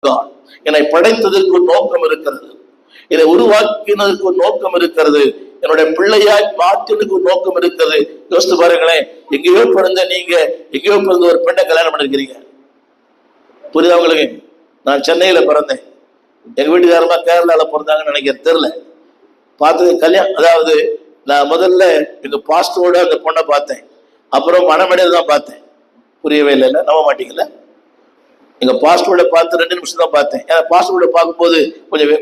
God. என்னை படைத்ததற்கு ஒரு நோக்கம் இருக்கிறது, இதை உருவாக்கினதுக்கு ஒரு நோக்கம் இருக்கிறது, என்னுடைய பிள்ளையாய் மாற்றினதுக்கு ஒரு நோக்கம் இருக்கிறது. யோசித்து பாருங்களேன், எங்கேயோ பிறந்த நீங்க எங்கேயோ பிறந்த ஒரு பெண்ணை கல்யாணம் பண்ணிருக்கிறீங்க. புரியுதா உங்களுக்கு? நான் சென்னையில பிறந்தேன், எங்க வீட்டுக்காரமா கேரளால பிறந்தாங்கன்னு நினைக்கிறேன், தெரியல. பார்த்தது கல்யாணம், அதாவது நான் முதல்ல எங்க பாஸ்டரோட அந்த பொண்ணை பார்த்தேன், அப்புறம் மனமடையில தான் பார்த்தேன். புரியவே இல்லை, நம்ப மாட்டீங்கல்ல? எங்க பாஸ்டரோட பார்த்து 2 நிமிஷம் தான் பார்த்தேன். ஏன்னா பாஸ்டரோட பார்க்கும்போது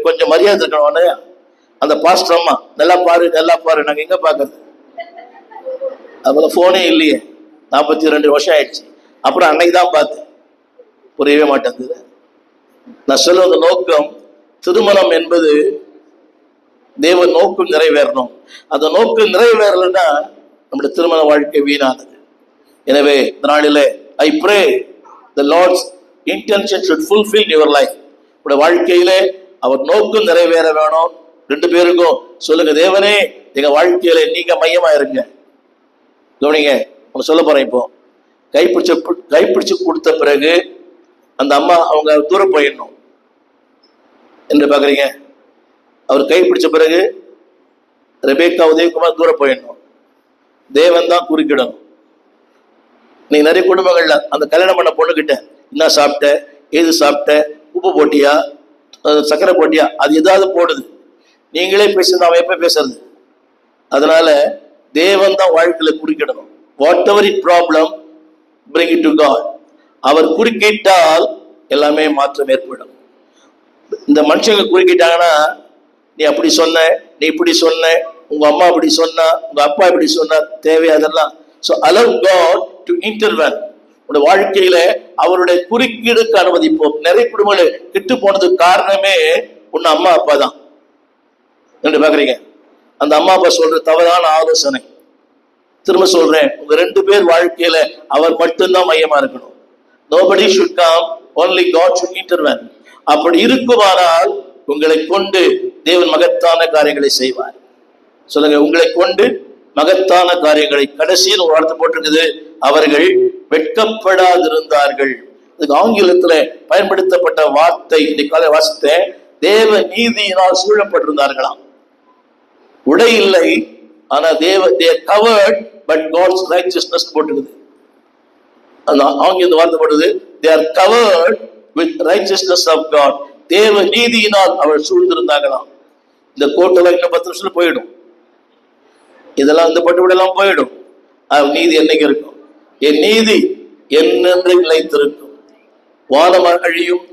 கொஞ்சம் மரியாதை இருக்கணும் இல்லையா? அந்த பாஸ்டர் அம்மா நல்லா பாரு நல்லா பாரு, நாங்க எங்க பாக்குறது? அதுல போனே இல்லையே, 42 வருஷம் ஆயிடுச்சு. அப்புறம் அன்னைக்கு தான் பார்த்தேன், புரியவே மாட்டேங்குது. நான் சொல்லுவது நோக்கம், திருமணம் என்பது தேவ நோக்கம் நிறைவேறணும். அந்த நோக்கம் நிறைவேறலைன்னா நம்முடைய திருமண வாழ்க்கை வீணானது. எனவே இந்த நாளிலே I pray the Lord's intention should fulfill your life. உடைய வாழ்க்கையிலே அவர் நோக்கம் நிறைவேற வேணும். 2 பேருக்கும் சொல்லுங்க, தேவனே எங்க வாழ்க்கையில நீங்க மையமா இருங்க. கவனிங்க, உங்க சொல்ல போறேன். இப்போ கைப்பிடிச்சு கொடுத்த பிறகு அந்த அம்மா அவங்க தூரம் போயிடணும் என்று பாக்குறீங்க. அவர் கைப்பிடிச்ச பிறகு ரெபேக்கா உதயகுமார் தூரம் போயிடணும். தேவன் தான் குறுக்கிடணும். நீ நிறைய குடும்பங்கள்ல அந்த கல்யாணம் பண்ண பொண்ணுகிட்ட என்ன சாப்பிட்ட, ஏது சாப்பிட்ட, உப்பு போட்டியா, சக்கரை போட்டியா, அது ஏதாவது போடுது. நீங்களே பேசுறது, அவன் எப்ப பேசுறது? அதனால தேவன் தான் வாழ்க்கையில குறுக்கிடணும். Whatever it problem, bring it to God. அவர் குறுக்கிட்டால் எல்லாமே மாற்றம் ஏற்படும். இந்த மனுஷங்க குறுக்கிட்டாங்கன்னா, நீ அப்படி சொன்ன, நீ இப்படி சொன்ன, உங்க அம்மா அப்படி சொன்னா, உங்க அப்பா இப்படி சொன்னா, தேவை அதெல்லாம். So allow God to intervene. உங்க வாழ்க்கையில அவருடைய குறுக்கீடுக்கு அனுமதிப்போம். நிறைய குடும்பங்கள் கெட்டு போனதுக்கு காரணமே உன்ன அம்மா அப்பா தான் என்று பாக்குறீங்க. அந்த அம்மா அப்பா சொல்ற தவறான ஆலோசனை. திரும்ப சொல்றேன், உங்க 2 பேர் வாழ்க்கையில அவர் மட்டும்தான் மையமா இருக்கணும். Nobody should come, only God should intervene. அப்படி இருக்குமானால் உங்களை கொண்டு தேவன் மகத்தான காரியங்களை செய்வார். சொல்லுங்க, உங்களை கொண்டு மகத்தான காரியங்களை. கடைசியில் ஒரு வார்த்தை போட்டிருக்குது, அவர்கள் வெட்கப்படாதிருந்தார்கள். இதுக்கு ஆங்கிலத்துல பயன்படுத்தப்பட்ட வார்த்தை இன்னைக்கு காலை வாசித்தேன், தேவ நீதியினால் சூழப்பட்டிருந்தார்களாம். உடை இல்லை, ஆனா they are covered but God's righteousness போட்டுக்குது. அந்த ஆங்கில வார்த்தை போடுது, they are covered with righteousness of God. தேவ நீதியினால் அவர் சூழ்ந்திருந்தாங்களாம். இந்த கோட்டெல்லாம் இன்னும் 10 நிமிஷத்துல போயிடும், இதெல்லாம் இந்த பட்டுவிடெல்லாம் போயிடும். நீதி என்னைக்கு இருக்கும்? என் நீதி என்னென்று நிலைத்திருக்கும். வானம் அழியும்,